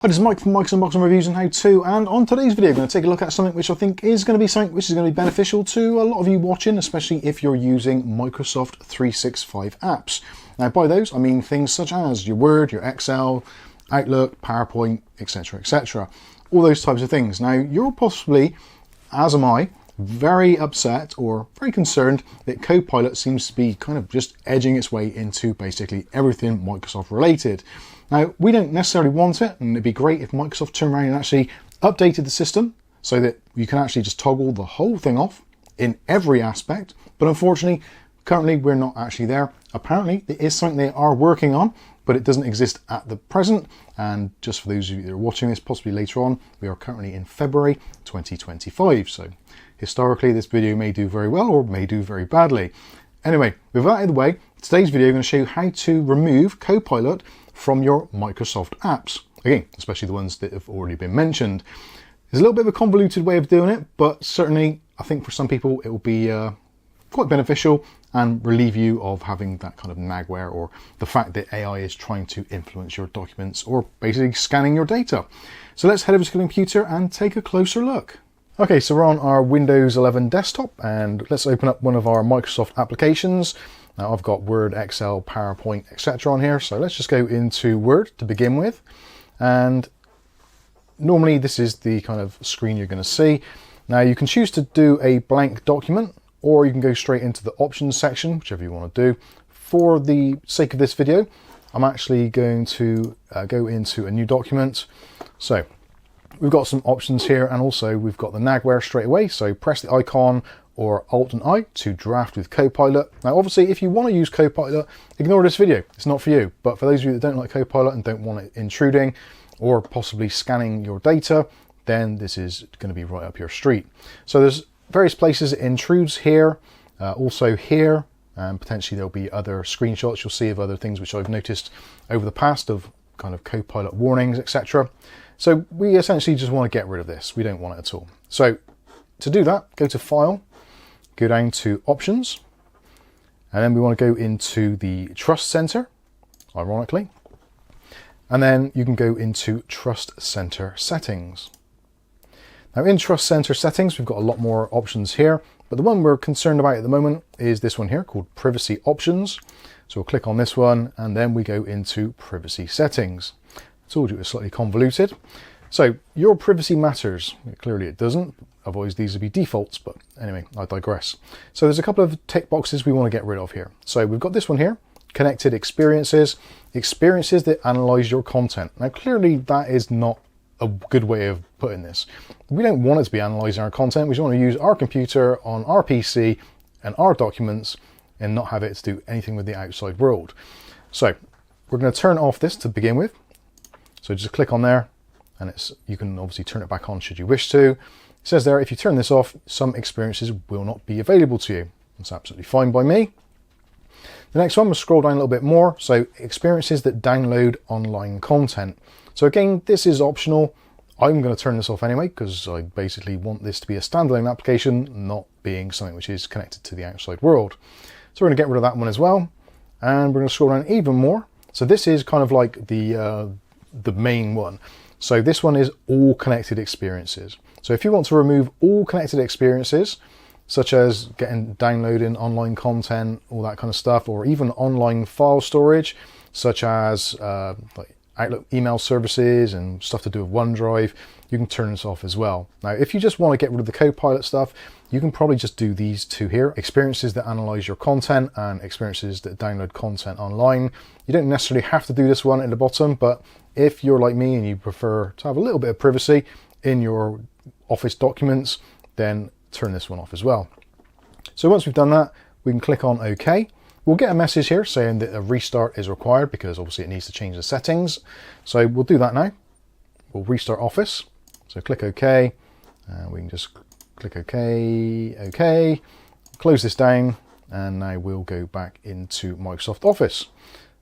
Hi, this is Mike from Mike's Unboxing Reviews and How To, and on today's video I'm going to take a look at something which I think is going to be beneficial to a lot of you watching, especially if you're using Microsoft 365 apps. Now by those I mean things such as your Word, your Excel, Outlook, PowerPoint, etc, etc. All those types of things. Now you're possibly, as am I, very upset or very concerned that Copilot seems to be kind of just edging its way into basically everything Microsoft related. Now, we don't necessarily want it, and it'd be great if Microsoft turned around and actually updated the system so that you can actually just toggle the whole thing off in every aspect. But unfortunately, currently we're not actually there. Apparently, it is something they are working on, but it doesn't exist at the present. And just for those of you that are watching this, possibly later on, we are currently in February 2025. So historically, this video may do very well or may do very badly. Anyway, with that out of the way, today's video is going to show you how to remove Copilot from your Microsoft apps. Again, especially the ones that have already been mentioned. There's a little bit of a convoluted way of doing it, but certainly I think for some people it will be quite beneficial and relieve you of having that kind of nagware or the fact that AI is trying to influence your documents or basically scanning your data. So let's head over to the computer and take a closer look. Okay, so we're on our Windows 11 desktop and let's open up one of our Microsoft applications. Now I've got Word, Excel, PowerPoint, etc. on here, so let's just go into Word to begin with. And normally this is the kind of screen you're going to see. Now you can choose to do a blank document, or you can go straight into the options section, whichever you want to do. For the sake of this video, I'm actually going to go into a new document. So we've got some options here, and also we've got the nagware straight away. So press the icon or Alt and I to draft with Copilot. Now obviously if you want to use Copilot, ignore this video, it's not for you. But for those of you that don't like Copilot and don't want it intruding or possibly scanning your data, then this is going to be right up your street. So there's various places it intrudes here, also here, and potentially there'll be other screenshots you'll see of other things which I've noticed over the past of kind of Copilot warnings, etc. So we essentially just want to get rid of this. We don't want it at all. So to do that, go to File, go down to Options, and then we want to go into the Trust Center, ironically, and then you can go into Trust Center Settings. Now in Trust Center Settings, we've got a lot more options here, but the one we're concerned about at the moment is this one here called Privacy Options. So we'll click on this one, and then we go into Privacy Settings. I told you it was slightly convoluted. So your privacy matters. Clearly it doesn't. Otherwise these would be defaults, but anyway, I digress. So there's a couple of tick boxes we want to get rid of here. So we've got this one here, Connected Experiences, experiences that analyze your content. Now clearly that is not a good way of putting this. We don't want it to be analyzing our content. We just want to use our computer on our PC and our documents and not have it to do anything with the outside world. So we're going to turn off this to begin with. So just click on there, and you can obviously turn it back on should you wish to. It says there, if you turn this off, some experiences will not be available to you. That's absolutely fine by me. The next one, we'll scroll down a little bit more. So experiences that download online content. So again, this is optional. I'm going to turn this off anyway, because I basically want this to be a standalone application, not being something which is connected to the outside world. So we're going to get rid of that one as well. And we're going to scroll down even more. So this is kind of like the main one. So this one is all connected experiences. So if you want to remove all connected experiences, such as downloading online content, all that kind of stuff, or even online file storage, such as like Outlook email services and stuff to do with OneDrive, you can turn this off as well. Now, if you just want to get rid of the Copilot stuff, you can probably just do these two here, experiences that analyze your content and experiences that download content online. You don't necessarily have to do this one at the bottom, but if you're like me and you prefer to have a little bit of privacy in your Office documents, then turn this one off as well. So once we've done that, we can click on OK. We'll get a message here saying that a restart is required because obviously it needs to change the settings. So we'll do that now. We'll restart Office. So click OK. We can just click OK, OK. Close this down, and now we'll go back into Microsoft Office.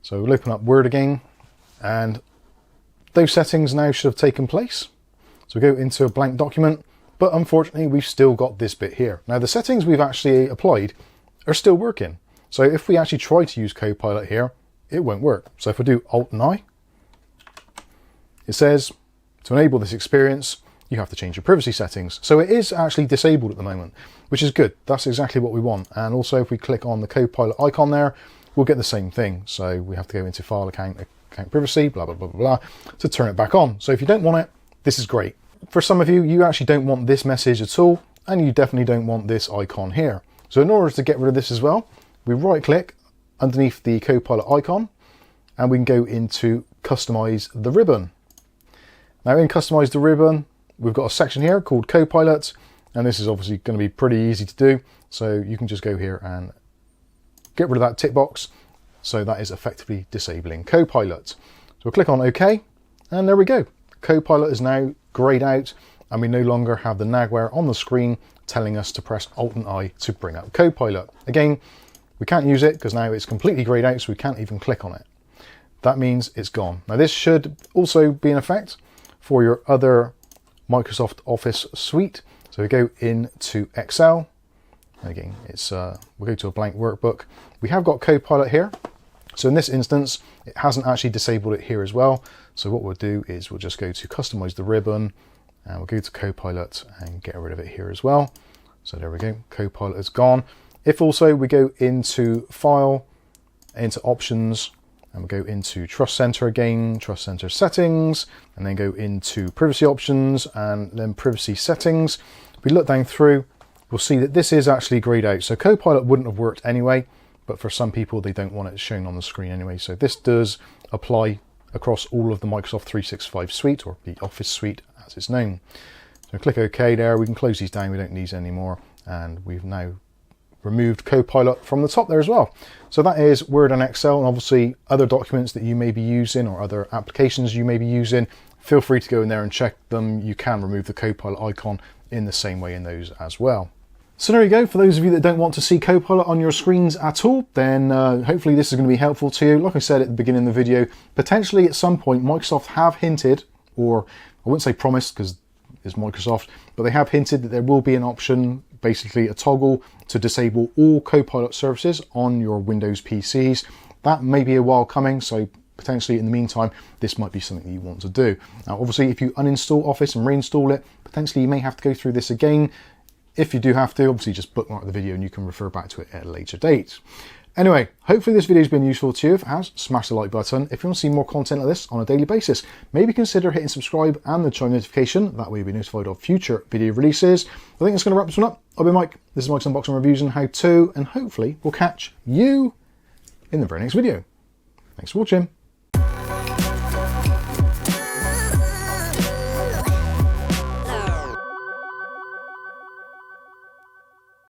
So we'll open up Word again, and those settings now should have taken place. So go into a blank document, but unfortunately we've still got this bit here. Now the settings we've actually applied are still working. So if we actually try to use Copilot here, it won't work. So if I do Alt and I, it says To enable this experience, you have to change your privacy settings. So it is actually disabled at the moment, which is good. That's exactly what we want. And also if we click on the Copilot icon there, we'll get the same thing. So we have to go into File, Account Privacy, blah, blah, blah, blah, blah, to turn it back on. So if you don't want it, this is great. For some of you, you actually don't want this message at all, and you definitely don't want this icon here. So in order to get rid of this as well, we right click underneath the Copilot icon, and we can go into Customize the Ribbon. Now in Customize the Ribbon, we've got a section here called Copilot, and this is obviously going to be pretty easy to do. So you can just go here and get rid of that tick box. So that is effectively disabling Copilot. So we'll click on OK, and there we go. Copilot is now grayed out, and we no longer have the nagware on the screen telling us to press Alt and I to bring up Copilot. Again, we can't use it because now it's completely grayed out, so we can't even click on it. That means it's gone. Now this should also be in effect for your other Microsoft Office suite. So we go into Excel. Again, we'll go to a blank workbook. We have got Copilot here. So in this instance, it hasn't actually disabled it here as well. So what we'll do is we'll just go to Customize the Ribbon, and we'll go to Copilot and get rid of it here as well. So there we go, Copilot is gone. If also we go into File, into Options, and we go into Trust Center again, Trust Center Settings, and then go into Privacy Options and then Privacy Settings. If we look down through, we'll see that this is actually grayed out. So Copilot wouldn't have worked anyway, but for some people, they don't want it shown on the screen anyway. So this does apply across all of the Microsoft 365 suite, or the Office suite as it's known. So click OK there. We can close these down. We don't need these anymore. And we've now removed Copilot from the top there as well. So that is Word and Excel, and obviously other documents that you may be using or other applications you may be using. Feel free to go in there and check them. You can remove the Copilot icon in the same way in those as well. So there you go. For those of you that don't want to see Copilot on your screens at all, then hopefully this is going to be helpful to you. Like I said at the beginning of the video, potentially at some point Microsoft have hinted, or I wouldn't say promised because it's Microsoft, but they have hinted that there will be an option, basically a toggle, to disable all Copilot services on your Windows PCs. That may be a while coming, so potentially in the meantime, this might be something you want to do. Now, obviously, if you uninstall Office and reinstall it, potentially you may have to go through this again. If you do have to, obviously just bookmark the video and you can refer back to it at a later date. Anyway, hopefully this video has been useful to you. If it has, smash the like button. If you want to see more content like this on a daily basis, maybe consider hitting subscribe and the chime notification. That way you'll be notified of future video releases. I think that's going to wrap this one up. I've been Mike. This is Mike's Unboxing Reviews and How To, and hopefully we'll catch you in the very next video. Thanks for watching.